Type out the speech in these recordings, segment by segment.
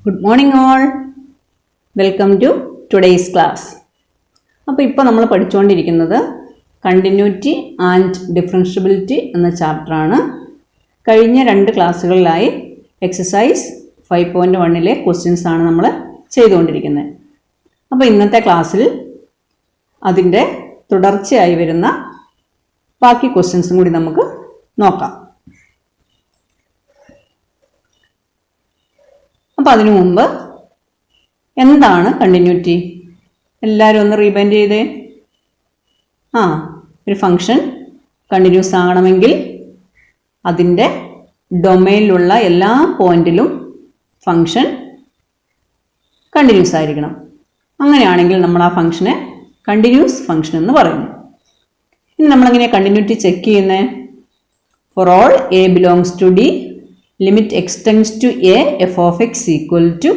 Good morning all. Welcome to today's class. അപ്പോൾ ഇപ്പോൾ നമ്മൾ പഠിച്ചുകൊണ്ടിരിക്കുന്നത് കണ്ടിന്യൂറ്റി ആൻഡ് ഡിഫറൻഷ്യബിലിറ്റി എന്ന ചാപ്റ്ററാണ്. കഴിഞ്ഞ 2 ക്ലാസ്സുകളിലായി എക്സസൈസ് 5.1ലെ ക്വസ്റ്റ്യൻസ് ആണ് നമ്മൾ ചെയ്തുകൊണ്ടിരിക്കുന്നത്. അപ്പോൾ ഇന്നത്തെ ക്ലാസ്സിൽ അതിൻ്റെ തുടർച്ചയായി വരുന്ന ബാക്കി ക്വസ്റ്റ്യൻസും കൂടി നമുക്ക് നോക്കാം. അപ്പോൾ അതിനു മുമ്പ് എന്താണ് കണ്ടിന്യൂറ്റി? എല്ലാവരും ഒന്ന് റീബൈൻഡ് ചെയ്തേ. ഒരു ഫംഗ്ഷൻ കണ്ടിന്യൂസ് ആകണമെങ്കിൽ അതിൻ്റെ ഡൊമെയിനിലുള്ള എല്ലാ പോയിന്റിലും ഫംഗ്ഷൻ കണ്ടിന്യൂസ് ആയിരിക്കണം. അങ്ങനെയാണെങ്കിൽ നമ്മൾ ആ ഫംഗ്ഷനെ കണ്ടിന്യൂസ് ഫംഗ്ഷൻ എന്ന് പറയുന്നു. ഇനി നമ്മളെങ്ങനെ കണ്ടിന്യൂറ്റി ചെക്ക് ചെയ്യുന്നത്? For all a belongs to d limit X tends to a f of X equal to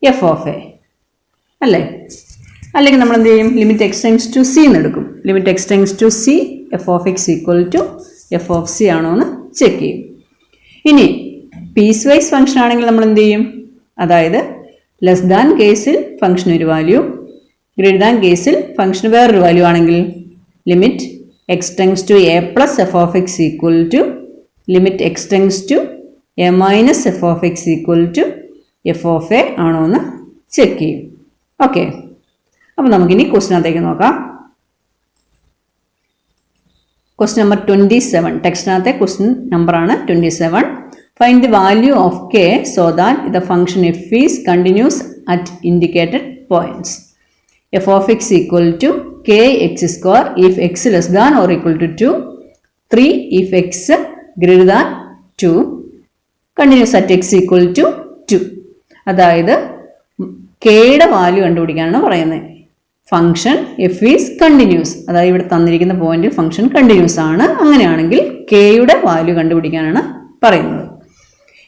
F of a അല്ലേ? അല്ലെങ്കിൽ നമ്മൾ എന്ത് ചെയ്യും? Limit X tends to c എന്ന് എടുക്കും. Limit X tends to c f of X equal to F of c ആണോ എന്ന് check ചെയ്യും. ഇനി പീസ് വൈസ് ഫംഗ്ഷൻ ആണെങ്കിൽ നമ്മൾ എന്ത് ചെയ്യും? അതായത് ലെസ് ദാൻ കേസിൽ ഫംഗ്ഷൻ ഒരു വാല്യൂ, ഗ്രേറ്റർ ദാൻ കേസിൽ ഫംഗ്ഷൻ വേറൊരു വാല്യൂ ആണെങ്കിൽ limit X tends to a plus f of X equal to limit X tends to A minus F of X equal to F of a ആണോ എന്ന് check ചെയ്യും. Okay, അപ്പോൾ നമുക്കിനി ക്വസ്റ്റിനകത്തേക്ക് നോക്കാം. Question number 27, ടെക്സ്റ്റിനകത്തെ question നമ്പറാണ് 27. Find the value of k so that the function f is continuous at indicated points. F of X equal to K X square if x less than or equal to 2, 3 if x greater than 2, continuous at X equal to 2. അതായത് കെയുടെ value കണ്ടുപിടിക്കാനാണ് പറയുന്നത്. Function f is continuous, അതായത് ഇവിടെ തന്നിരിക്കുന്ന പോയിന്റിൽ function continuous ആണ്. അങ്ങനെയാണെങ്കിൽ കെയുടെ വാല്യൂ കണ്ടുപിടിക്കാനാണ് പറയുന്നത്.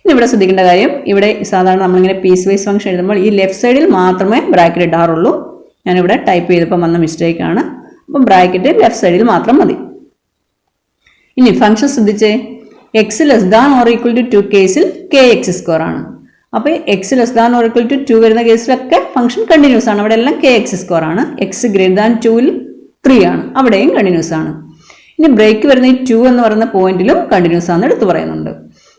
ഇനി ഇവിടെ ശ്രദ്ധിക്കേണ്ട കാര്യം, ഇവിടെ സാധാരണ നമ്മളിങ്ങനെ പീസ് വൈസ് ഫംഗ്ഷൻ എഴുതുമ്പോൾ ഈ ലെഫ്റ്റ് സൈഡിൽ മാത്രമേ ബ്രാക്കറ്റ് ഇടാറുള്ളൂ. ഞാനിവിടെ ടൈപ്പ് ചെയ്തപ്പോൾ വന്ന മിസ്റ്റേക്കാണ്. അപ്പം ബ്രാക്കറ്റ് ലെഫ്റ്റ് സൈഡിൽ മാത്രം മതി. ഇനി ഫംഗ്ഷൻ ശ്രദ്ധിച്ചേ, x less than or equal to 2 കേസിൽ കെ എക്സ് സ്ക്വയർ ആണ്. അപ്പോൾ x less than or equal to 2 വരുന്ന കേസിലൊക്കെ ഫംഗ്ഷൻ കണ്ടിന്യൂസ് ആണ്. അവിടെ എല്ലാം കെ എക്സ് സ്ക്വയർ ആണ്. എക്സ് ഗ്രേറ്റർ ദാൻ 2ൽ 3 ആണ്, അവിടെയും കണ്ടിന്യൂസ് ആണ്. ഇനി ബ്രേക്ക് വരുന്ന ഈ 2 എന്ന് പറയുന്ന പോയിന്റിലും കണ്ടിന്യൂസ് ആണെന്ന് എടുത്തു പറയുന്നുണ്ട്.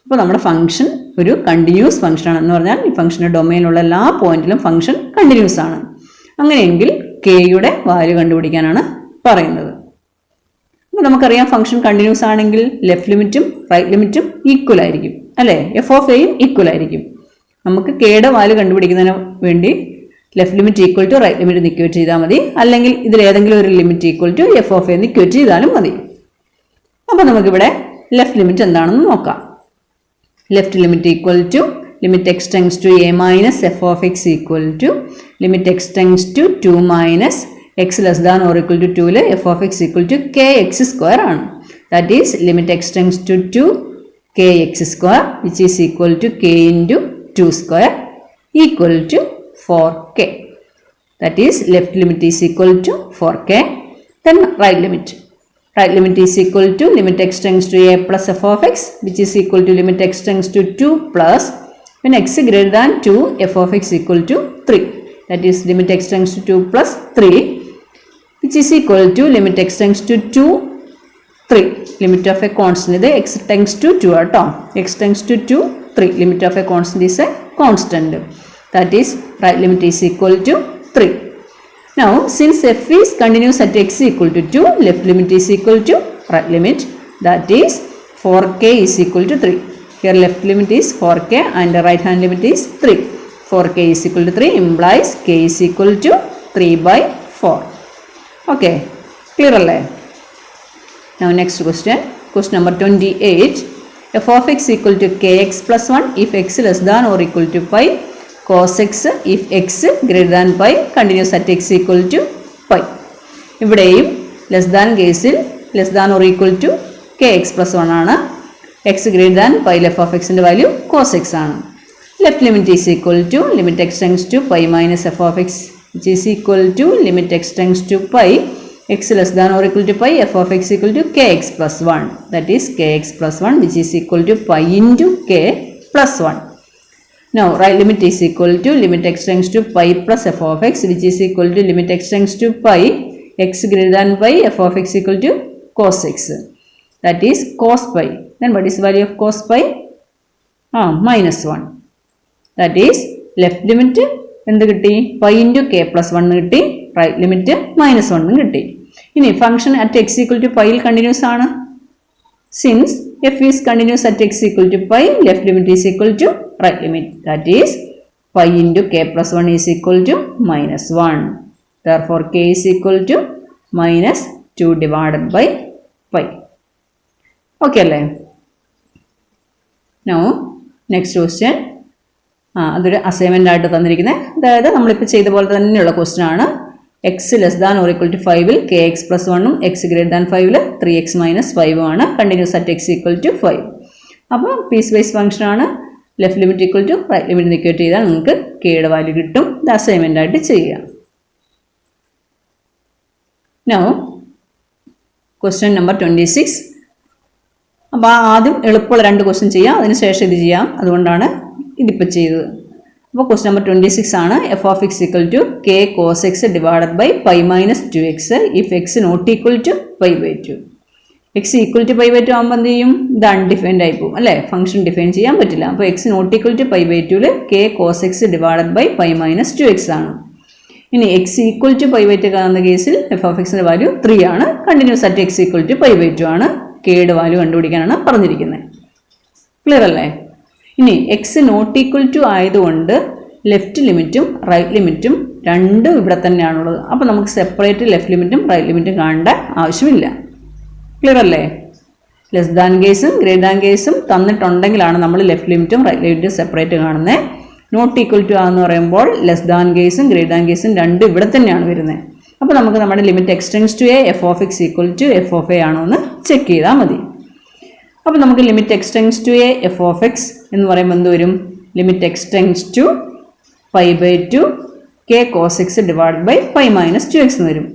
അപ്പോൾ നമ്മുടെ ഫംഗ്ഷൻ ഒരു കണ്ടിന്യൂസ് ഫംഗ്ഷൻ ആണ് എന്ന് പറഞ്ഞാൽ ഈ ഫംഗ്ഷൻ്റെ ഡൊമൈനിലുള്ള എല്ലാ പോയിന്റിലും ഫംഗ്ഷൻ കണ്ടിന്യൂസ് ആണ്. അങ്ങനെയെങ്കിൽ കെയുടെ വാല്യൂ കണ്ടുപിടിക്കാനാണ് പറയുന്നത്. അപ്പോൾ നമുക്കറിയാം ഫംഗ്ഷൻ കണ്ടിന്യൂസ് ആണെങ്കിൽ ലെഫ്റ്റ് ലിമിറ്റും റൈറ്റ് ലിമിറ്റും ഈക്വൽ ആയിരിക്കും അല്ലേ? എഫ് ഓഫ് എയും ഈക്വൽ ആയിരിക്കും. നമുക്ക് കെയുടെ വാല്യൂ കണ്ടുപിടിക്കുന്നതിന് വേണ്ടി left limit equal to right limit equate ചെയ്താൽ മതി, അല്ലെങ്കിൽ ഇതിലേതെങ്കിലും ഒരു limit equal to F of എന്ന് ഇക്വേറ്റ് ചെയ്താലും മതി. അപ്പോൾ നമുക്കിവിടെ ലെഫ്റ്റ് ലിമിറ്റ് എന്താണെന്ന് നോക്കാം. Left limit equal to limit X tends to A minus F of X equal to limit X tends to 2 minus X less than or equal to 2ൽ F of X equal to K X square ആണ്. That is limit X tends to 2 k X square which is equal to k into 2 square equal to 4k. That is left limit is equal to 4k. Then right limit. Right limit is equal to limit x tends to a plus f of x which is equal to limit x tends to 2 plus when x greater than 2 f of x equal to 3. That is limit x tends to 2 plus 3 which is equal to limit x tends to 2 3. Limit of a constant is x tends to 2 ato. X tends to 2 3. Limit of a constant is a constant. That is right limit is equal to 3. Now, since f is continuous at x equal to 2, left limit is equal to right limit, that is 4k is equal to 3. Here left limit is 4k and the right hand limit is 3. 4k is equal to 3 implies k is equal to 3 by 4. Okay, clear alle? Now next question, question number 28. F of x equal to kx plus 1 if x less than or equal to pi. Cos x if x greater than pi continuous at x equal to pi. ഇവിടെയും less than കേസിൽ less than or equal to K X plus 1 ആണ്. X greater than pi f of എക്സിൻ്റെ value cos x ആണ്. Left limit is equal to limit X tends to pi minus F of x which is equal to limit X tends to pi x less than or equal to pi f of X equal to K X plus 1. That is K X plus 1 which is equal to pi into K plus 1. Now right limit is equal to limit x tends to pi plus f of x, which is equal to limit x tends to pi, x greater than pi, f of x equal to cos x. That is cos pi. Then what is the value of cos pi? Minus 1. That is left limit എന്ത് കിട്ടി? Pi into K plus 1 കിട്ടി. Right limit minus 1 കിട്ടി. ഇനി function at X equal to പൈയിൽ continuous ആണ്. Since F is continuous at X equal to pi, left limit is equal to right limit. That is pi into K plus 1 is equal to minus 1. Therefore k is equal to minus 2 divided by pi. Okay അല്ലേ? Now next question. അതൊരു assignment ആയിട്ട് തന്നിരിക്കുന്നത്. അതായത് നമ്മളിപ്പോൾ ചെയ്ത പോലെ തന്നെയുള്ള question ആണ്. X less than or equal to 5-ൽ കെ എക്സ് പ്ലസ് 1ഉം എക്സ് ഗ്രേറ്റർ ദാൻ 5-ൽ 3x മൈനസ് 5 ആണ്. Continuous at X equal to 5. അപ്പോൾ പീസ് വൈസ് ഫംഗ്ഷൻ ആണ്. Left limit equal to right limit equate ചെയ്താൽ നിങ്ങൾക്ക് കെയുടെ വാല്യൂ കിട്ടും. ഇത് അസൈൻമെൻ്റ് ആയിട്ട് ചെയ്യുക. Now question number 26. അപ്പോൾ ആദ്യം എളുപ്പമുള്ള 2 ക്വസ്റ്റ്യൻ ചെയ്യാം, അതിനുശേഷം ഇത് ചെയ്യാം. അതുകൊണ്ടാണ് ഇതിപ്പോൾ ചെയ്തത്. അപ്പോൾ ക്വസ്റ്റ്യൻ നമ്പർ 26 ആണ്. F of X equal to k cos x divided by pi minus 2x if x not equal to pi by 2. X equal to pi by 2 ആകുമ്പോൾ എന്ത് ചെയ്യും? ഇത് അൺഡിഫൈൻഡ് ആയി പോകും അല്ലേ? ഫംഗ്ഷൻ ഡിഫൈൻ ചെയ്യാൻ പറ്റില്ല. അപ്പോൾ x not equal to pi by 2-ൽ k cos x divided by pi minus 2x ആണ്. ഇനി x equal to pi by 2 കാണുന്ന കേസിൽ എഫ് ഓഫ് എക്സിൻ്റെ വാല്യൂ 3 ആണ്. Continuous at X equal to pi by 2 ആണ്. കെയുടെ വാല്യൂ കണ്ടുപിടിക്കാനാണ് പറഞ്ഞിരിക്കുന്നത്. ക്ലിയർ അല്ലേ? ഇനി എക്സ് നോട്ട് ഈക്വൽ ടു ആയതുകൊണ്ട് ലെഫ്റ്റ് ലിമിറ്റും റൈറ്റ് ലിമിറ്റും രണ്ടും ഇവിടെ തന്നെയാണുള്ളത്. അപ്പോൾ നമുക്ക് സെപ്പറേറ്റ് ലെഫ്റ്റ് ലിമിറ്റും റൈറ്റ് ലിമിറ്റും കാണേണ്ട ആവശ്യമില്ല. ക്ലിയർ അല്ലേ? ലെസ് ദാൻ കേസും ഗ്രേറ്റർ ദാൻ കേസും തന്നിട്ടുണ്ടെങ്കിലാണ് നമ്മൾ ലെഫ്റ്റ് ലിമിറ്റും റൈറ്റ് ലിമിറ്റും സെപ്പറേറ്റ് കാണുന്നത്. നോട്ട് ഈക്വൽ ടു ആണെന്ന് പറയുമ്പോൾ ലെസ് ദാൻ കേസും ഗ്രേറ്റർ ദാൻ കേസും രണ്ടും ഇവിടെ തന്നെയാണ് വരുന്നത്. അപ്പോൾ നമുക്ക് നമ്മുടെ limit X tends to a f of X equal to F of a ആണോ എന്ന് ചെക്ക് ചെയ്താൽ മതി. അപ്പോൾ നമുക്ക് limit X tends to a f of x എന്ന് പറയുമ്പോൾ എന്ത് വരും? Limit X tends to pi by 2 k cos x divide by pi minus 2x എന്ന് വരും.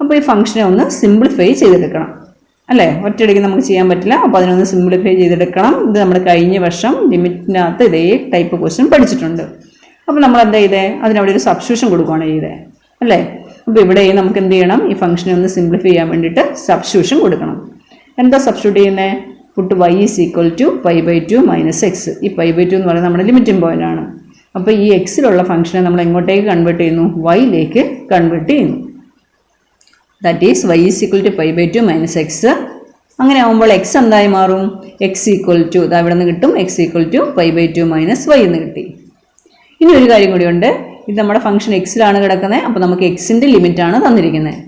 അപ്പോൾ ഈ ഫംഗ്ഷനെ ഒന്ന് സിംപ്ലിഫൈ ചെയ്തെടുക്കണം അല്ലേ? ഒറ്റയടിക്ക് നമുക്ക് ചെയ്യാൻ പറ്റില്ല. അപ്പോൾ അതിനൊന്ന് സിംപ്ലിഫൈ ചെയ്തെടുക്കണം. ഇത് നമ്മൾ കഴിഞ്ഞ വർഷം ലിമിറ്റിനകത്ത് ഇതേ ടൈപ്പ് ക്വസ്റ്റ്യൻ പഠിച്ചിട്ടുണ്ട്. അപ്പോൾ നമ്മൾ എന്താ ചെയ്തേ? അതിനവിടെ ഒരു സബ്സ്റ്റിറ്റ്യൂഷൻ കൊടുക്കുകയാണ് ചെയ്തേ അല്ലേ? അപ്പോൾ ഇവിടെ നമുക്ക് എന്ത് ചെയ്യണം? ഈ ഫംഗ്ഷനെ ഒന്ന് സിംപ്ലിഫൈ ചെയ്യാൻ വേണ്ടിയിട്ട് സബ്സ്റ്റിറ്റ്യൂഷൻ കൊടുക്കണം. എന്താ സബ്സ്റ്റിറ്റ്യൂട്ട് ചെയ്യുന്നത്? Put y is equal to pi by 2 minus x. ഈ പൈ ബൈ 2 എന്ന് പറയുന്നത് നമ്മുടെ ലിമിറ്റിംഗ് പോയിന്റ് ആണ്. അപ്പോൾ ഈ എക്സിലുള്ള ഫംഗ്ഷനെ നമ്മൾ എങ്ങോട്ടേക്ക് കൺവേർട്ട് ചെയ്യുന്നു? വൈയിലേക്ക് കൺവേർട്ട് ചെയ്യുന്നു. That is y is equal to pi by 2 minus x. അങ്ങനെ ആകുമ്പോൾ എക്സ് എന്തായി മാറും? എക്സ് ഈക്വൽ ടു ഇതാ ഇവിടെ നിന്ന് കിട്ടും. X equal to pi by 2 minus y എന്ന് കിട്ടി. ഇനി ഒരു കാര്യം കൂടിയുണ്ട്. ഇത് നമ്മുടെ ഫംഗ്ഷൻ എക്സിലാണ് കിടക്കുന്നത്. അപ്പോൾ നമുക്ക് എക്സിൻ്റെ ലിമിറ്റാണ് തന്നിരിക്കുന്നത്.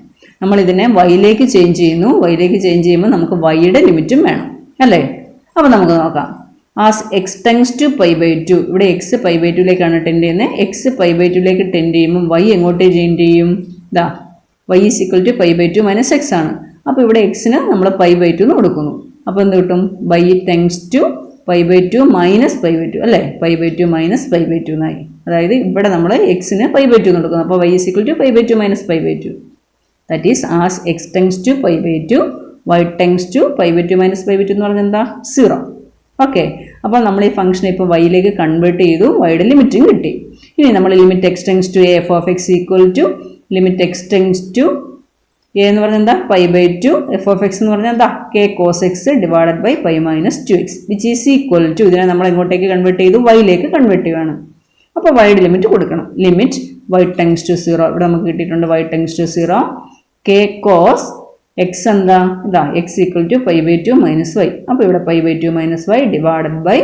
നമ്മൾ ഇതിനെ വൈയിലേക്ക് ചേഞ്ച് ചെയ്യുന്നു. വൈയിലേക്ക് ചേഞ്ച് ചെയ്യുമ്പോൾ നമുക്ക് വൈയുടെ ലിമിറ്റും വേണം അല്ലേ? അപ്പോൾ നമുക്ക് നോക്കാം. As x tends to pi by 2, ഇവിടെ എക്സ് പൈ ബൈ 2ലേക്കാണ് ടെൻഡ് ചെയ്യുന്നത്. എക്സ് പൈ ബൈ 2ലേക്ക് ടെൻഡ് ചെയ്യുമ്പോൾ വൈ എങ്ങോട്ടേ ചേഞ്ച് ചെയ്യും? ഇതാ y is equal to pi by 2 minus x ആണ്. അപ്പോൾ ഇവിടെ എക്സിന് നമ്മൾ പൈ ബൈ 2 എന്ന് കൊടുക്കുന്നു. അപ്പോൾ എന്ത് കിട്ടും? y tends to pi by 2 minus pi by 2 അല്ലേ? Pi by 2 minus pi by 2 എന്നായി. അതായത് ഇവിടെ നമ്മൾ എക്സിന് പൈ ബൈ 2 എന്ന് കൊടുക്കുന്നു. അപ്പോൾ y is equal to pi by 2 minus pi by 2. That is as x tends to pi by 2 y tends to pi by 2 minus pi by 2 എന്ന് പറഞ്ഞാൽ എന്താ? 0. ഓക്കെ. അപ്പോൾ നമ്മൾ ഈ ഫംഗ്ഷനെ ഇപ്പോൾ വൈയിലേക്ക് കൺവേർട്ട് ചെയ്തു. വൈയുടെ ലിമിറ്റും കിട്ടി. ഇനി നമ്മൾ limit X tends to a f of X equal to limit X tends to a എന്ന് പറഞ്ഞാൽ എന്താ? Pi by 2 f of x എന്ന് പറഞ്ഞാൽ എന്താ? K cos x divided by pi minus 2x which is equal to ഇതിനെ നമ്മൾ എങ്ങോട്ടേക്ക് convert ചെയ്തു? വൈയിലേക്ക് കൺവേർട്ട് ചെയ്യുകയാണ്. അപ്പോൾ വൈയുടെ ലിമിറ്റ് കൊടുക്കണം. ലിമിറ്റ് y ടെൻഡ്സ് ടു 0 ഇവിടെ നമുക്ക് കിട്ടിയിട്ടുണ്ട്. y tends to 0 k cos x എന്താ? ഇതാ x equal to pi by 2 minus y. അപ്പോൾ ഇവിടെ pi by 2 minus y divided by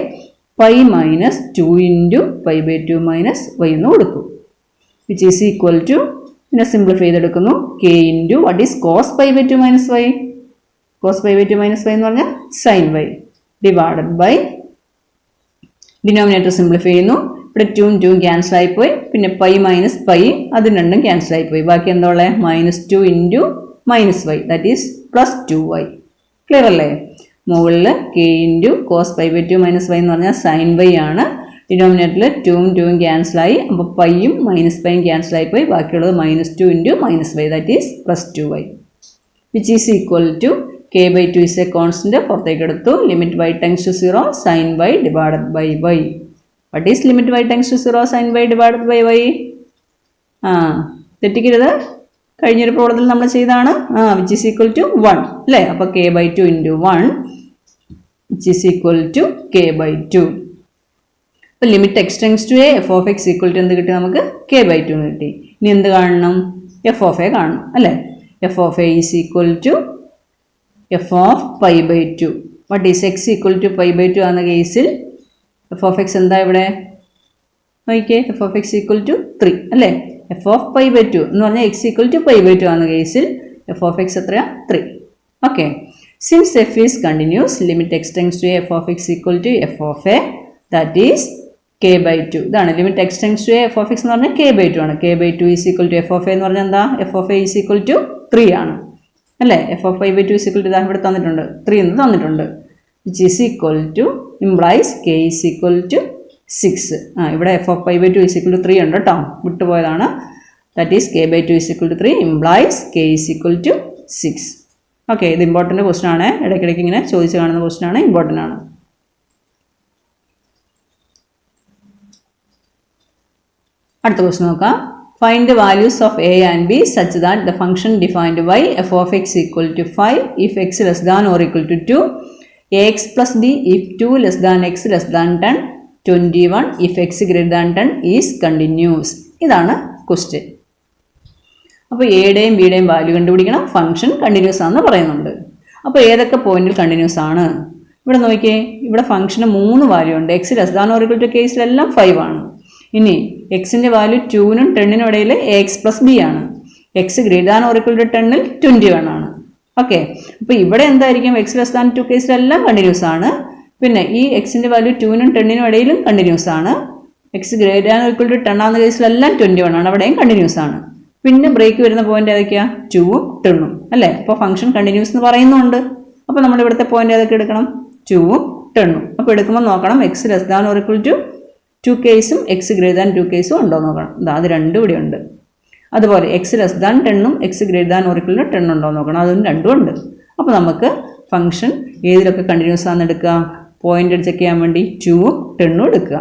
pi minus 2 into pi by 2 minus y എന്ന് കൊടുക്കും. വിച്ച് ഈസ് ഈക്വൽ ടു പിന്നെ സിംപ്ലിഫൈ ചെയ്തെടുക്കുന്നു. K into what is cos pi by 2 minus y? Cos pi by 2 minus y എന്ന് പറഞ്ഞാൽ sine y divided by denominator simplify ചെയ്യുന്നു. ഇവിടെ 2 cancel ആയിപ്പോയി. പിന്നെ പൈ മൈനസ് പൈ അത് രണ്ടും ക്യാൻസൽ ആയിപ്പോയി. ബാക്കി എന്താ ഉള്ളത്? Minus 2 into minus y that is plus 2y. Clear അല്ലേ? മുകളിൽ k into cos pi by 2 minus y എന്ന് പറഞ്ഞാൽ സൈൻ വൈ ആണ്. ഡിനോമിനേറ്ററിൽ 2 ക്യാൻസലായി. അപ്പോൾ പൈയും മൈനസ് പൈയും ക്യാൻസൽ ആയിപ്പോയി. ബാക്കിയുള്ളത് minus 2 into minus y that is plus 2y which is equal to k by 2 is a constant. പുറത്തേക്ക് എടുത്തു. Limit y tends to 0 sine y divided by y. What is limit y tends to 0 sine y divided by y? തെറ്റിക്കരുത്, കഴിഞ്ഞൊരു പ്രോബ്ലത്തിൽ നമ്മൾ ചെയ്താണ്. Which is equal to 1 അല്ലേ? അപ്പോൾ k/2 into 1 which is equal to k/2. അപ്പോൾ limit x tends to a f of X equal to എന്ത് കിട്ടി നമുക്ക്? k/2 എന്ന് കിട്ടി. ഇനി എന്ത് കാണണം? എഫ് ഓഫ് എ കാണണം അല്ലേ? F of a is equal to F of π/2. What is x equal to π/2 ആകുന്ന കേസിൽ എഫ് ഓഫ് എക്സ് എന്താ ഇവിടെ നോക്കിയേ? F of X equal to 3 അല്ലേ? എഫ് ഓഫ് π/2 എന്ന് പറഞ്ഞാൽ എക്സ് ഈക്വൽ ടു π/2 ആകുന്ന കേസിൽ എഫ് ഓഫ് എക്സ് എത്രയാ? 3. Okay. Since F is continuous limit x tends to F of X equal to F of a that is k/2. ഇതാണ് limit x tends to F of x എന്ന് പറഞ്ഞാൽ k/2 ആണ്. k/2 is equal to F of a എന്ന് പറഞ്ഞാൽ എന്താ? F of a is equal to 3 ആണ് അല്ലേ? F of π/2 is equal to ഇതാ ഇവിടെ തന്നിട്ടുണ്ട്, 3 എന്ന് തന്നിട്ടുണ്ട്. Which is equal to implies k is equal to 6. ഇവിടെ f of π/2 is equal to 3 ഉണ്ട് കേട്ടോ, വിട്ടുപോയതാണ്. That is k/2 is equal to 3 implies k is equal to 6. Okay, ഇത് ഇമ്പോർട്ടൻ്റ് ക്വസ്റ്റൻ ആണ്. ഇടയ്ക്കിടയ്ക്ക് ഇങ്ങനെ ചോദിച്ച് കാണുന്ന ക്വസ്റ്റൻ ആണ്, ഇമ്പോർട്ടൻ്റ് ആണ്. അടുത്ത ക്വസ്റ്റൻ നോക്കാം. Find the values of a and b such that the function defined by f of X equal to 5 if x less than or equal to 2, ax plus b if 2 less than x less than 10, 21 if x greater than 10 is continuous. ഇതാണ് question. അപ്പോൾ എയുടെയും ബിയുടെയും value കണ്ടുപിടിക്കണം. Function continuous ആണെന്ന് പറയുന്നുണ്ട്. അപ്പോൾ ഏതൊക്കെ പോയിന്റിൽ continuous ആണ്? ഇവിടെ നോക്കിയേ, ഇവിടെ ഫംഗ്ഷന് 3 വാല്യൂ ഉണ്ട്. X less than or equal to കേസിലെല്ലാം 5 ആണ്. ഇനി എക്സിൻ്റെ വാല്യൂ 2-നും 10-നും ഇടയിൽ എക്സ് പ്ലസ് ബി ആണ്. X greater than or equal to 10-ൽ 21 ആണ്. ഓക്കെ, അപ്പോൾ ഇവിടെ എന്തായിരിക്കും? എക്സ് ലെസ് ദാൻ 2 കേസിലെല്ലാം കണ്ടിന്യൂസ് ആണ്. പിന്നെ ഈ എക്സിൻ്റെ വാല്യൂ 2-നും 10-നും ഇടയിലും കണ്ടിന്യൂസ് ആണ്. X greater than or equal to 10 ആകുന്ന കേസിലെല്ലാം 21 ആണ്, അവിടെയും കണ്ടിന്യൂസ് ആണ്. പിന്നെ ബ്രേക്ക് വരുന്ന പോയിന്റ് ഏതൊക്കെയാണ്? 2-ഉം 10-ഉം അല്ലേ? അപ്പോൾ ഫംഗ്ഷൻ കണ്ടിന്യൂസ് എന്ന് പറയുന്നുണ്ട്. അപ്പോൾ നമ്മൾ ഇവിടുത്തെ പോയിന്റ് ഏതൊക്കെ എടുക്കണം? 2-ഉം 10-ഉം. അപ്പോൾ എടുക്കുമ്പോൾ നോക്കണം x less than or equal to 2 കേസും എക്സ് ഗ്രേറ്റർ ദാൻ 2 കേസും ഉണ്ടോ നോക്കണം. അത് രണ്ടും ഇവിടെ ഉണ്ട്. അതുപോലെ എക്സ് ലെസ് ദാൻ 10-ഉം x greater than or equal to 10 ഉണ്ടോ നോക്കണം. അതും രണ്ടും ഉണ്ട്. അപ്പോൾ നമുക്ക് ഫംഗ്ഷൻ ഏതിലൊക്കെ കണ്ടിന്യൂസ് ആണെന്ന് എടുക്കുക? പോയിന്റ് ചെക്ക് ചെയ്യാൻ വേണ്ടി 2-ഉം 10-ഉം എടുക്കുക.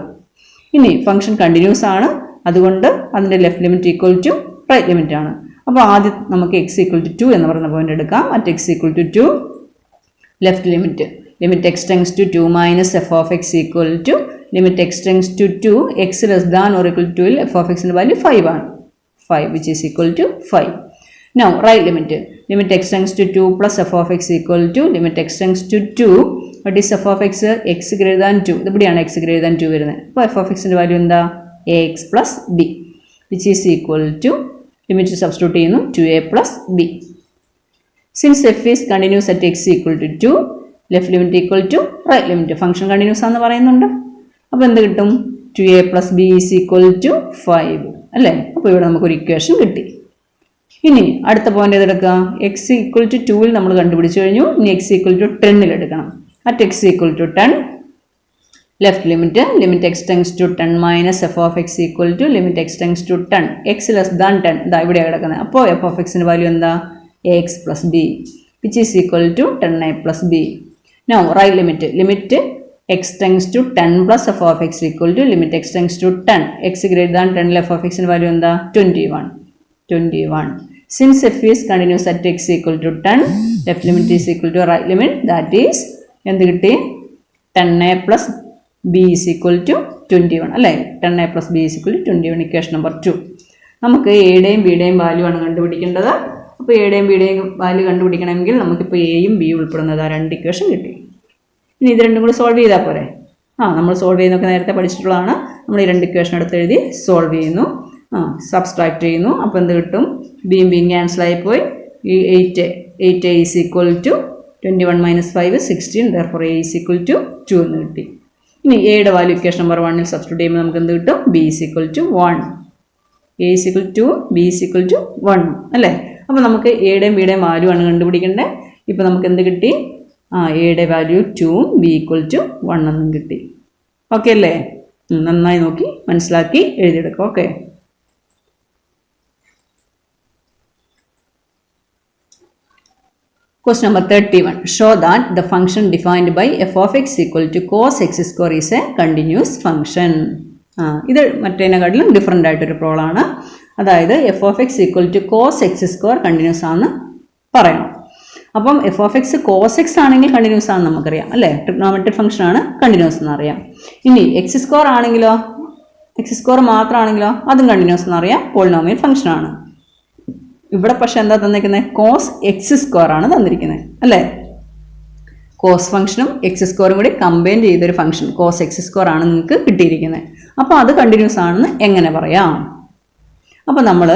ഇനി ഫംഗ്ഷൻ കണ്ടിന്യൂസ് ആണ്, അതുകൊണ്ട് അതിൻ്റെ left limit equal to right limit ആണ്. അപ്പോൾ ആദ്യം നമുക്ക് എക്സ് ഈക്വൽ ടു 2 എന്ന് പറയുന്ന പോയിന്റ് എടുക്കാം. മറ്റ് x equal to 2 left limit x tends to 2 minus F of X equal to limit x tends to 2 x less than or equal to F of എക്സിൻ്റെ value 5 ആണ്. 5 which is equal to 5. Now right limit x tends to 2 plus f of x equal to limit x tends to 2. What is f of x? X greater than 2. ഇവിടെയാണ് x greater than 2 വരുന്നത്. അപ്പോൾ f of x ന്റെ value എന്താ? ax plus b which is equal to limit substitute ചെയ്യുന്നു 2a plus b. Since f is continuous at x equal to 2, left limit equal to right limit. Function continuous ആണെന്ന് പറയുന്നുണ്ട്. അപ്പോൾ എന്ത് കിട്ടും? 2a plus b is equal to 5 അല്ലേ? അപ്പോൾ ഇവിടെ നമുക്കൊരു ഇക്വേഷൻ കിട്ടി. ഇനി അടുത്ത പോയിന്റ് ഏതെടുക്കുക? എക്സ് ഈക്വൽ ടു 2-ൽ നമ്മൾ കണ്ടുപിടിച്ചു കഴിഞ്ഞു. ഇനി എക്സ് ഈക്വൽ ടു 10-ൽ എടുക്കണം. At X equal to 10 left limit x tends to 10 minus F of X equal to limit x tends to 10 x less than 10. ഇതാ ഇവിടെയാണ് കിടക്കുന്നത്. അപ്പോൾ എഫ് ഓഫ് എക്സിൻ്റെ വാല്യൂ എന്താ? X plus b which is equal to 10a plus b. Now right limit x tends to 10 plus f of x equal to limit x tends to 10 x greater than 10 f of x in value എന്താ? 21. Since f is continuous at x equal to 10, left limit is equal to right limit, that is എന്ത് കിട്ടി? 10a plus b is equal to 21 അല്ലേ? 10a plus b is equal to 21. Equation number 2. നമുക്ക് എയുടെയും ബിയുടെയും value ആണ് കണ്ടുപിടിക്കേണ്ടത്. അപ്പോൾ എയുടെയും ബിയുടെയും value കണ്ടുപിടിക്കണമെങ്കിൽ നമുക്കിപ്പോൾ എയും ബിയും ഉൾപ്പെടുന്നത് ആ രണ്ട് ഇക്വേഷൻ കിട്ടി. ഇനി ഇത് രണ്ടും കൂടി സോൾവ് ചെയ്താൽ പോരെ? നമ്മൾ സോൾവ് ചെയ്യുന്നതൊക്കെ നേരത്തെ പഠിച്ചിട്ടുള്ളതാണ്. നമ്മൾ ഈ രണ്ട് ഇക്വേഷൻ എടുത്ത് എഴുതി സോൾവ് ചെയ്യുന്നു, സബ്സ്ട്രാക്ട് ചെയ്യുന്നു. അപ്പോൾ എന്ത് കിട്ടും? ബിയും ബിയും ക്യാൻസൽ ആയിപ്പോയി. ഈ 8a is equal to 21 minus 5 16. Therefore a is equal to 2 എന്ന് കിട്ടി. ഇനി എയുടെ വാല്യൂ ഇക്വേഷൻ നമ്പർ 1-ൽ സബ്സ്റ്റിറ്റ്യൂട്ട് ചെയ്യുമ്പോൾ നമുക്ക് എന്ത് കിട്ടും? b is equal to 1. a is equal to b is equal to 1 അല്ലേ? അപ്പോൾ നമുക്ക് എയുടെയും ബിയുടെയും വാല്യൂ ആണ് കണ്ടുപിടിക്കേണ്ടത്. ഇപ്പോൾ നമുക്ക് എന്ത് കിട്ടി? എയുടെ വാല്യൂ 2ഉം ബി ഈക്വൽ ടു 1 എന്നും കിട്ടി. ഓക്കെ അല്ലേ? നന്നായി നോക്കി മനസ്സിലാക്കി എഴുതിയെടുക്കുക. Okay, Question number 31. Show that the function defined by f of x equal to cos x square is a continuous function. ഇത് മറ്റേതിനെക്കാട്ടിലും ഡിഫറെൻ്റ് ആയിട്ടൊരു പ്രോബ്ലമാണ്. അതായത് f of X equal to cos x square continuous ആണെന്ന് പറയണം. അപ്പം f of x cos x ആണെങ്കിൽ continuous ആണെന്ന് നമുക്കറിയാം അല്ലേ, ട്രിഗ്നോമെട്രിക് ഫംഗ്ഷൻ ആണ് കണ്ടിന്യൂസ് എന്നറിയാം. ഇനി എക്സ് സ്ക്വയർ ആണെങ്കിലോ, എക്സ് സ്ക്വയർ മാത്രമാണെങ്കിലോ അതും കണ്ടിന്യൂസ് എന്നറിയാം, പോളിനോമിയൽ ഫംഗ്ഷൻ ആണ്. ഇവിടെ പക്ഷെ എന്താ തന്നിരിക്കുന്നത്, കോസ് എക്സ് സ്ക്വയർ ആണ് തന്നിരിക്കുന്നത് അല്ലേ. കോസ് ഫംഗ്ഷനും എക്സ് സ്ക്വയറും കൂടി കമ്പൈൻ ചെയ്തൊരു ഫംഗ്ഷൻ കോസ് എക്സ് സ്ക്വയർ ആണ് നിങ്ങൾക്ക് കിട്ടിയിരിക്കുന്നത്. അപ്പോൾ അത് കണ്ടിന്യൂസ് ആണെന്ന് എങ്ങനെ പറയാം? അപ്പോൾ നമ്മൾ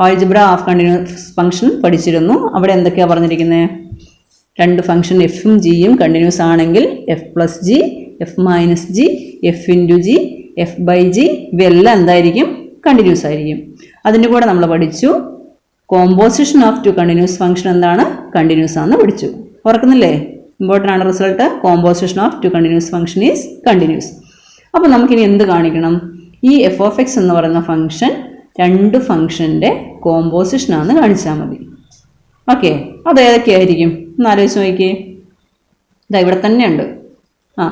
ആൾജിബ്ര ഓഫ് കണ്ടിന്യൂസ് ഫംഗ്ഷൻ പഠിച്ചിരുന്നു. അവിടെ എന്തൊക്കെയാണ് പറഞ്ഞിരിക്കുന്നത്? രണ്ട് ഫംഗ്ഷൻ എഫും ജിയും കണ്ടിന്യൂസ് ആണെങ്കിൽ f plus g, f minus g, f into g, f by g ഇവയെല്ലാം എന്തായിരിക്കും? കണ്ടിന്യൂസ് ആയിരിക്കും. അതിൻ്റെ കൂടെ നമ്മൾ പഠിച്ചു composition of two continuous function എന്താണ്? കണ്ടിന്യൂസ് ആണെന്ന് പഠിച്ചു. ഓർക്കുന്നില്ലേ? ഇമ്പോർട്ടൻ്റ് ആണ് result. Composition of two continuous function is continuous. അപ്പോൾ നമുക്കിനി എന്ത് കാണിക്കണം? ഈ എഫ് ഓഫ് എക്സ് എന്ന് പറയുന്ന ഫംഗ്ഷൻ രണ്ട് ഫംഗ്ഷൻ്റെ കോമ്പോസിഷനാണെന്ന് കാണിച്ചാൽ മതി. ഓക്കെ, അത് ഏതൊക്കെയായിരിക്കും ഒന്ന് ആലോചിച്ച് നോക്കിയേ. ഇതാ ഇവിടെ തന്നെയുണ്ട്.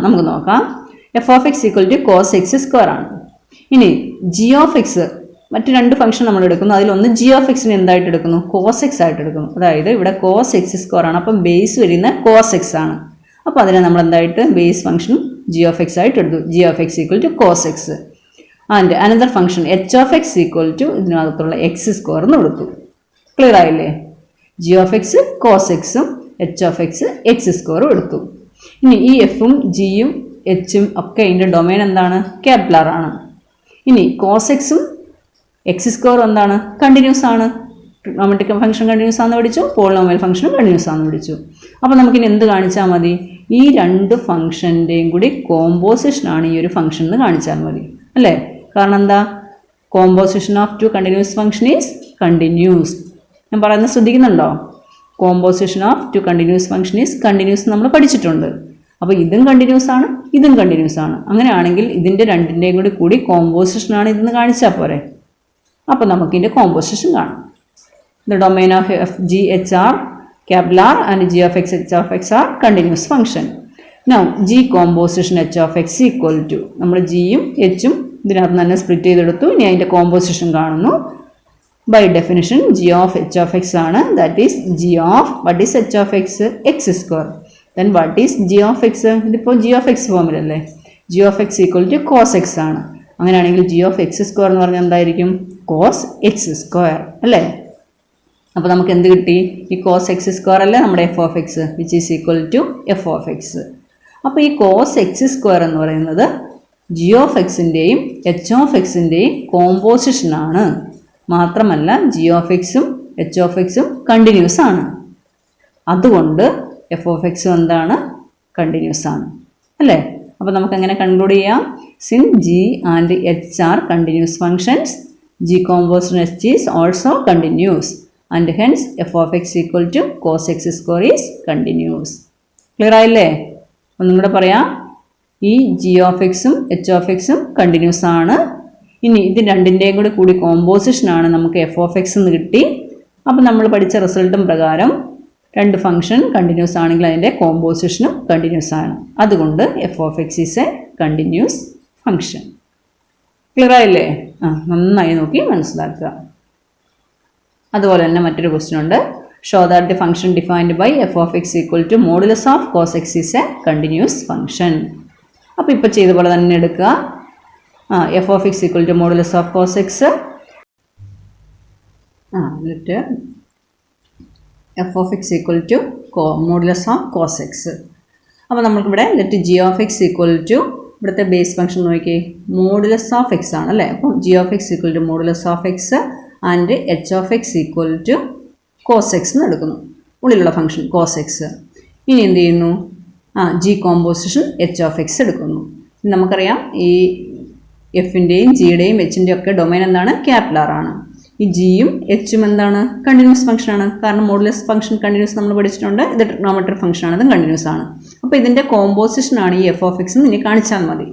നമുക്ക് നോക്കാം. F of X equal to cos x square ആണ്. ഇനി ജി ഓഫ് എക്സ്, മറ്റ് രണ്ട് ഫംഗ്ഷൻ നമ്മൾ എടുക്കുന്നു. അതിലൊന്ന് ജി ഓഫ് എക്സിന് എന്തായിട്ട് എടുക്കുന്നു? കോസ് എക്സ് ആയിട്ട് എടുക്കുന്നു. അതായത് ഇവിടെ കോസ് എക്സ് സ്ക്വയർ ആണ്, അപ്പം ബേസ് വരുന്ന കോസ് എക്സ് ആണ്. അപ്പോൾ അതിനെ നമ്മൾ എന്തായിട്ട് base function g of x ആയിട്ട് എടുത്തു. G of X equal to cos x. And another function h of X equal to ഇതിനകത്തുള്ള എക്സ് സ്ക്വയർ എന്ന് കൊടുത്തു. ക്ലിയർ ആയില്ലേ? ജി ഓഫ് എക്സ് കോസ് എക്സും എച്ച് ഓഫ് എക്സ് എക്സ് സ്ക്വയറും എടുത്തു. ഇനി ഈ എഫും ജിയും എച്ചും ഒക്കെ ഇതിൻ്റെ ഡൊമൈൻ എന്താണ്? ക്യാപിറ്റൽ ആണ്. ഇനി കോസ് എക്സും എക്സ് സ്ക്വയർ എന്താണ്? കണ്ടിന്യൂസ് ആണ്. ട്രിഗ്നോമെട്രിക് ഫംഗ്ഷൻ കണ്ടിന്യൂസ് ആണെന്ന് പഠിച്ചു, പോളിനോമിയൽ ഫംഗ്ഷനും കണ്ടിന്യൂസ് ആണെന്ന് പഠിച്ചു. അപ്പോൾ നമുക്കിനി എന്ത് കാണിച്ചാൽ മതി? ഈ രണ്ട് ഫംഗ്ഷൻ്റെയും കൂടി കോമ്പോസിഷനാണ് ഈ ഒരു ഫംഗ്ഷൻ എന്ന് കാണിച്ചാൽ മതി അല്ലേ. കാരണം എന്താ? Composition of two continuous function is continuous. ഞാൻ പറയുന്നത് ശ്രദ്ധിക്കുന്നുണ്ടോ? Composition of two continuous function is continuous നമ്മൾ പഠിച്ചിട്ടുണ്ട്. അപ്പോൾ ഇതും കണ്ടിന്യൂസ് ആണ്, ഇതും കണ്ടിന്യൂസ് ആണ്. അങ്ങനെയാണെങ്കിൽ ഇതിൻ്റെ രണ്ടിൻ്റെയും കൂടി കോമ്പോസിഷനാണ് ഇതെന്ന് കാണിച്ചാൽ പോരെ. അപ്പോൾ നമുക്കിതിൻ്റെ കോമ്പോസിഷൻ കാണാം. The domain of f g h are capital R and g of x h of x are continuous function. Now g composition h of x equal to നമ്മൾ ജിയും എച്ചും ഇതിനകത്ത് തന്നെ സ്പ്ലിറ്റ് ചെയ്തെടുത്തു. ഇനി അതിൻ്റെ കോമ്പോസിഷൻ കാണുന്നു. By definition g of h of x ആണ്. That is g of what is h of x? x square. Then what is g of x? ഇതിപ്പോൾ g of x ഫോമിലല്ലേ. g of x equal to cos x ആണ്. അങ്ങനെയാണെങ്കിൽ g of x square എന്ന് പറഞ്ഞാൽ എന്തായിരിക്കും? cos x square അല്ലേ. അപ്പോൾ നമുക്ക് എന്ത് കിട്ടി? ഈ കോസ് എക്സ് സ്ക്വയർ അല്ലേ നമ്മുടെ f of x, which is equal to F of x. അപ്പോൾ ഈ കോസ് എക്സ് സ്ക്വയർ എന്ന് പറയുന്നത് ജി ഓഫ് എക്സിൻ്റെയും എച്ച് ഓഫ് എക്സിൻ്റെയും കോമ്പോസിഷനാണ്. മാത്രമല്ല ജി ഓഫ് എക്സും എച്ച് ഓഫ് എക്സും കണ്ടിന്യൂസ് ആണ്. അതുകൊണ്ട് എഫ് ഓഫ് എക്സും എന്താണ്? കണ്ടിന്യൂസ് ആണ് അല്ലേ. അപ്പോൾ നമുക്ക് എങ്ങനെ കൺക്ലൂഡ് ചെയ്യാം? Since g and h are continuous functions, g composition h is also continuous. And hence f of x equal to cos x square is continuous. Clear ആയില്ലേ? ഒന്നും കൂടെ പറയാം. ഈ g of x ഉം h of x ഉം continuous ആണ്. ഇനി ഇത് രണ്ടിൻ്റെയും കൂടി കോമ്പോസിഷൻ ആണ് നമുക്ക് f of x എന്ന് കിട്ടി. അപ്പം നമ്മൾ പഠിച്ച റിസൾട്ടും പ്രകാരം രണ്ട് ഫംഗ്ഷൻ കണ്ടിന്യൂസ് ആണെങ്കിൽ അതിൻ്റെ കോമ്പോസിഷനും കണ്ടിന്യൂസ് ആണ്. അതുകൊണ്ട് f of x is a continuous function. Clear ആയില്ലേ? നന്നായി നോക്കി മനസ്സിലാക്കുക. അതുപോലെ തന്നെ മറ്റൊരു ക്വസ്റ്റ്യൻ ഉണ്ട്. Show that the function defined by f of X equal to modulus of cos x is a continuous function. അപ്പോൾ ഇപ്പോൾ ചെയ്ത പോലെ തന്നെ എടുക്കുക. F of X equal to modulus of cos x, എന്നിട്ട് f of X equal to modulus of cos x. അപ്പോൾ നമുക്കിവിടെ let g of X equal to ഇവിടുത്തെ ബേസ് ഫംഗ്ഷൻ നോക്കി മോഡുലസ് ഓഫ് എക്സ് ആണ് അല്ലേ. അപ്പോൾ g of X equal to modulus of x and h of X equal to cos x എന്ന് എടുക്കുന്നു. ഉള്ളിലുള്ള ഫംഗ്ഷൻ കോസ് എക്സ്. ഇനി എന്ത് ചെയ്യുന്നു? G composition h of x എടുക്കുന്നു. നമുക്കറിയാം ഈ എഫിൻ്റെയും ജിയുടെയും എച്ചിൻ്റെയും ഒക്കെ ഡൊമൈൻ എന്താണ്? ക്യാപിറ്റൽ ആർ ആണ്. ഈ ജിയും എച്ചും എന്താണ്? കണ്ടിന്യൂസ് ഫംഗ്ഷനാണ്. കാരണം മോഡുലസ് ഫംഗ്ഷൻ കണ്ടിന്യൂസ് നമ്മൾ പഠിച്ചിട്ടുണ്ട്. ഇത് ട്രിഗ്നോമെട്രിക് ഫംഗ്ഷൻ ആണ്, ഇതും കണ്ടിന്യൂസ് ആണ്. അപ്പോൾ ഇതിൻ്റെ കോമ്പോസിഷനാണ് ഈ എഫ് ഓഫ് എക്സ് എന്ന് ഇനി കാണിച്ചാൽ മതി.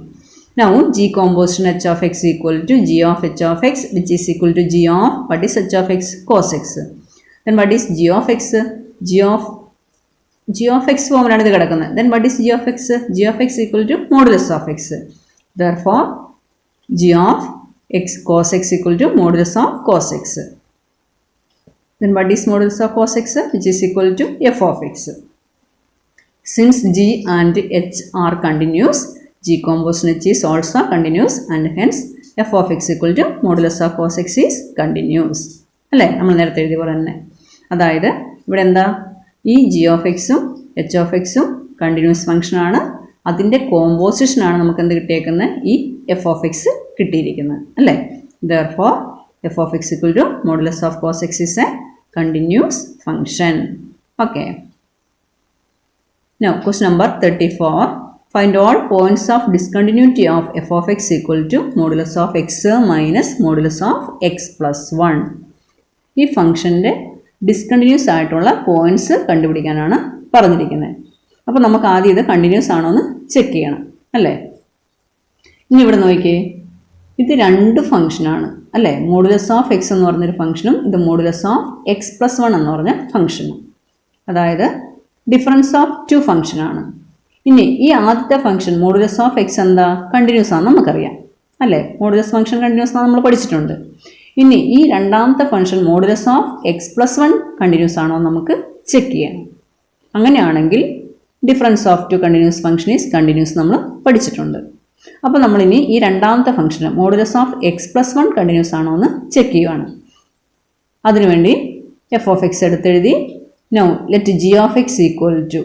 Now g composition h of x equal to g of h of x, which is equal to g of what is h of x? Cos x. Then what is g of x? G of g of x ഫോമിലാണ് ഇത് കിടക്കുന്നത്. Then what is g of x? g of x equal to modulus of x. Therefore, g of x cos x equal to modulus of cos x. Then what is modulus of cos x? Which is equal to f of x. Since g and h are continuous, g composition h is also continuous and hence f of x equal to modulus of cos x is continuous. അല്ലേ, നമ്മൾ നേരത്തെ എഴുതിയ പോലെ തന്നെ. അതായത് ഇവിടെ എന്താ, ഈ ജി ഓഫ് എക്സും എച്ച് ഓഫ് എക്സും കണ്ടിന്യൂസ് ഫംഗ്ഷനാണ്. അതിൻ്റെ കോമ്പോസിഷനാണ് നമുക്ക് എന്ത് കിട്ടിയേക്കുന്നത്, ഈ എഫ് ഓഫ് എക്സ് കിട്ടിയിരിക്കുന്നത് അല്ലേ. Therefore, f of x equal to modulus of cos x is a continuous function. Okay. Now, question number 34. Find all points of discontinuity of f of x equal to modulus of x minus modulus of x plus 1. ഈ ഫംഗ്ഷൻ്റെ discontinuous ആയിട്ടുള്ള points കണ്ടുപിടിക്കാനാണ് പറഞ്ഞിരിക്കുന്നത്. അപ്പോൾ നമുക്ക് ആദ്യം ഇത് continuous ആണോ എന്ന് check ചെയ്യണം അല്ലേ. ഇനി ഇവിടെ നോക്കിയേ, ഇത് രണ്ട് ഫംഗ്ഷനാണ് അല്ലേ. മോഡുലസ് ഓഫ് എക്സ് എന്ന് പറഞ്ഞൊരു ഫംഗ്ഷനും ഇത് മോഡുലസ് ഓഫ് എക്സ് പ്ലസ് 1 എന്ന് പറഞ്ഞ ഫംഗ്ഷനും. അതായത് ഡിഫറൻസ് ഓഫ് ടു ഫംഗ്ഷനാണ്. ഇനി ഈ ആദ്യത്തെ ഫംഗ്ഷൻ മോഡുലസ് ഓഫ് എക്സ് എന്താ, കണ്ടിന്യൂസ് ആണെന്ന് നമുക്കറിയാം അല്ലേ. മോഡുലസ് ഫംഗ്ഷൻ കണ്ടിന്യൂസ് ആണെന്ന് നമ്മൾ പഠിച്ചിട്ടുണ്ട്. ഇനി ഈ രണ്ടാമത്തെ function modulus of x plus 1 continuous ആണോ നമുക്ക് ചെക്ക് ചെയ്യണം. അങ്ങനെയാണെങ്കിൽ difference of two continuous function is continuous നമ്മൾ പഠിച്ചിട്ടുണ്ട്. അപ്പോൾ നമ്മളിനി ഈ രണ്ടാമത്തെ function modulus of x plus 1 continuous ആണോ എന്ന് ചെക്ക് ചെയ്യുകയാണ്. അതിനുവേണ്ടി എഫ് ഓഫ് എക്സ് എടുത്തെഴുതി. Now let g of X equal to,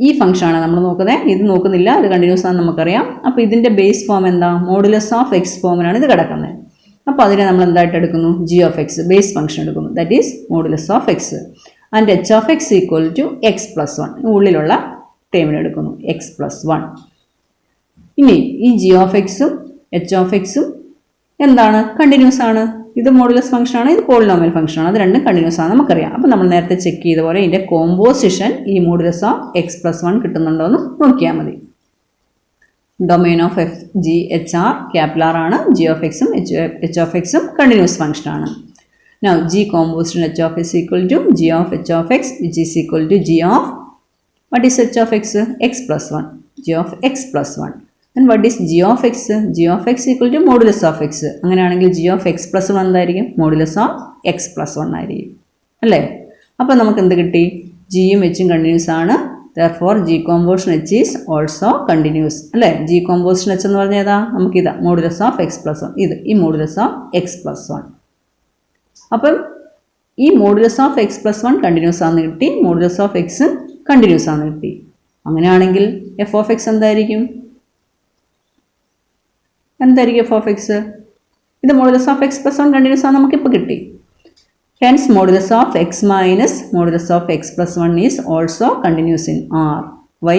ഈ ഫംഗ്ഷനാണ് നമ്മൾ നോക്കുന്നത്, ഇത് നോക്കുന്നില്ല, ഇത് കണ്ടിന്യൂസ് ആണെന്ന് നമുക്കറിയാം. അപ്പോൾ ഇതിൻ്റെ ബേസ് ഫോം എന്താ, മോഡുലസ് ഓഫ് എക്സ് ഫോമിലാണ് ഇത് കിടക്കുന്നത്. അപ്പോൾ അതിനെ നമ്മൾ എന്തായിട്ട് എടുക്കുന്നു, g of x base function എടുക്കുന്നു, that is modulus of x. And h of X equal to x plus 1, ഉള്ളിലുള്ള ടേമിന് എടുക്കുന്നു എക്സ് പ്ലസ് 1. ഇനി ഈ ജി ഓഫ് എക്സും എച്ച് ഓഫ് എക്സും എന്താണ്, കണ്ടിന്യൂസ് ആണ്. ഇത് മോഡുലസ് ഫംഗ്ഷനാണ്, ഇത് പോളിനോമിയൽ ഫംഗ്ഷനാണ്, അത് രണ്ടും കണ്ടിന്യൂസ് ആണ് നമുക്കറിയാം. അപ്പോൾ നമ്മൾ നേരത്തെ ചെക്ക് ചെയ്ത പോലെ ഇതിൻ്റെ കോമ്പോസിഷൻ ഈ മോഡുലസ് ഓഫ് എക്സ് പ്ലസ് 1 കിട്ടുന്നുണ്ടോ എന്ന് നോക്കിയാൽ മതി. Domain of f g h are capital ആണ്. ജി ഓഫ് എക്സും എച്ച് ഓഫ് എക്സും കണ്ടിന്യൂസ് ഫംഗ്ഷനാണ്. Now g composition h of X equal to g of h of x which is equal to g of what is h of x? x plus 1, g of x plus 1. And what is g of x? g of x equal to modulus of x. അങ്ങനെയാണെങ്കിൽ g of x plus 1 എന്തായിരിക്കും, modulus of x plus 1 ആയിരിക്കും അല്ലേ. അപ്പോൾ നമുക്ക് എന്ത് കിട്ടി, ജിയും എച്ചും continuous ആണ്. therefore g composition h is also continuous അല്ലേ. g composition h എന്ന് പറഞ്ഞാൽ ഏതാ, നമുക്കിതാ modulus of x plus 1, ഇത് ഈ modulus of x plus 1. അപ്പം ഈ modulus of x plus 1 continuous ആണെന്ന് കിട്ടി, മോഡുലസ് ഓഫ് എക്സ് കണ്ടിന്യൂസ് ആണെന്ന് കിട്ടി. അങ്ങനെയാണെങ്കിൽ എഫ് ഓഫ് എക്സ് എന്തായിരിക്കും, എഫ് ഓഫ് എക്സ്, ഇത് modulus of x plus 1 continuous ആണ് നമുക്കിപ്പോൾ കിട്ടി. Hence modulus of x minus modulus of x plus 1 is also continuous in R. Why?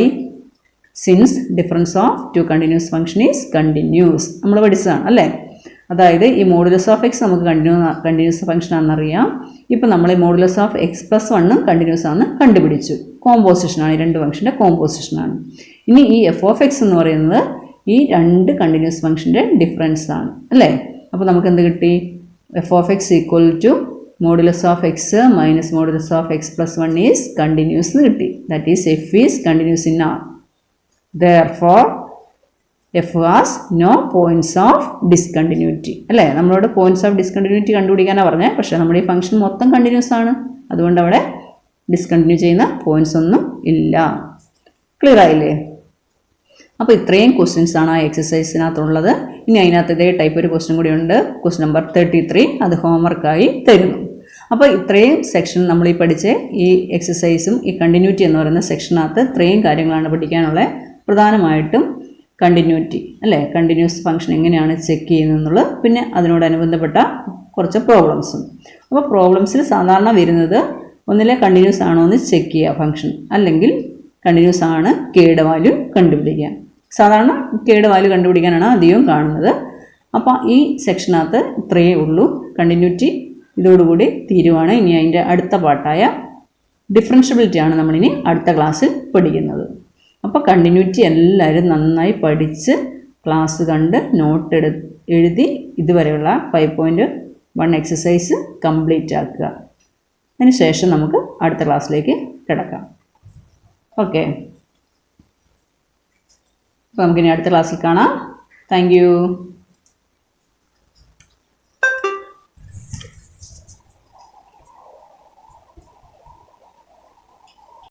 Since difference of two continuous function is continuous, നമ്മൾ പഠിച്ചതാണ് അല്ലേ. അതായത് ഈ modulus of x നമുക്ക് continuous function ആണെന്നറിയാം. ഇപ്പോൾ നമ്മൾ ഈ modulus of x plus 1 continuous ആണെന്ന് കണ്ടുപിടിച്ചു. കോമ്പോസിഷനാണ്, ഈ രണ്ട് ഫംഗ്ഷൻ്റെ കോമ്പോസിഷനാണ്. ഇനി ഈ എഫ് ഓഫ് എക്സ് എന്ന് പറയുന്നത് ഈ രണ്ട് കണ്ടിന്യൂസ് ഫംഗ്ഷൻ്റെ ഡിഫറൻസ് ആണ് അല്ലേ. അപ്പോൾ നമുക്ക് എന്ത് കിട്ടി, f of X equal to modulus of x minus modulus of x plus 1 is continuous എന്ന് കിട്ടി. That is f is continuous in R. Therefore f has no points of discontinuity അല്ലേ. നമ്മളോട് പോയിൻറ്റ്സ് ഓഫ് ഡിസ്കണ്ടിന്യൂറ്റി കണ്ടുപിടിക്കാനാണ് പറഞ്ഞത്, പക്ഷേ നമ്മുടെ ഈ function മൊത്തം continuous ആണ്, അതുകൊണ്ട് അവിടെ ഡിസ്കണ്ടിന്യൂ ചെയ്യുന്ന പോയിൻറ്റ്സ് ഒന്നും ഇല്ല. ക്ലിയർ ആയില്ലേ? അപ്പോൾ ഇത്രയും ക്വസ്റ്റ്യൻസ് ആണ് ആ എക്സസൈസിനകത്തുള്ളത്. ഇനി അതിനകത്ത് ഇതേ ടൈപ്പ് ഒരു ക്വസ്റ്റ്യൻ കൂടി ഉണ്ട്, ക്വസ്റ്റ്യൻ നമ്പർ 33, അത് ഹോംവർക്കായി തരുന്നു. അപ്പോൾ ഇത്രയും സെക്ഷൻ നമ്മൾ ഈ പഠിച്ച ഈ എക്സസൈസും ഈ കണ്ടിന്യൂറ്റി എന്ന് പറയുന്ന സെക്ഷനകത്ത് ഇത്രയും കാര്യങ്ങളാണ് പഠിക്കാനുള്ളത്. പ്രധാനമായിട്ടും കണ്ടിന്യൂറ്റി അല്ലേ, കണ്ടിന്യൂസ് ഫംഗ്ഷൻ എങ്ങനെയാണ് ചെക്ക് ചെയ്യുന്നതെന്നുള്ളത്, പിന്നെ അതിനോടനുബന്ധപ്പെട്ട കുറച്ച് പ്രോബ്ലംസും. അപ്പോൾ പ്രോബ്ലംസിൽ സാധാരണ വരുന്നത് ഒന്നിലെ കണ്ടിന്യൂസ് ആണോ എന്ന് ചെക്ക് ചെയ്യുക ഫംഗ്ഷൻ, അല്ലെങ്കിൽ കണ്ടിന്യൂസ് ആണ് കെയുടെ വാല്യൂ കണ്ടുപിടിക്കുക. സാധാരണ കെയുടെ വാല്യൂ കണ്ടുപിടിക്കാനാണ് അധികവും കാണുന്നത്. അപ്പോൾ ഈ സെക്ഷനകത്ത് ഇത്രയേ ഉള്ളൂ. കണ്ടിന്യൂറ്റി ഇതോടുകൂടി തീരുവാണ്. ഇനി അതിൻ്റെ അടുത്ത പാർട്ടായ ഡിഫറൻഷ്യബിലിറ്റിയാണ് നമ്മളിനി അടുത്ത ക്ലാസ്സിൽ പഠിക്കുന്നത്. അപ്പോൾ കണ്ടിന്യൂറ്റി എല്ലാവരും നന്നായി പഠിച്ച് ക്ലാസ് കണ്ട് നോട്ട് എഴുതി ഇതുവരെയുള്ള 5.1 എക്സസൈസ് കംപ്ലീറ്റ് ആക്കുക. അതിനുശേഷം നമുക്ക് അടുത്ത ക്ലാസ്സിലേക്ക് കിടക്കാം. ഓക്കെ, അപ്പോൾ നമുക്കിനി അടുത്ത ക്ലാസ്സിൽ കാണാം. Thank you.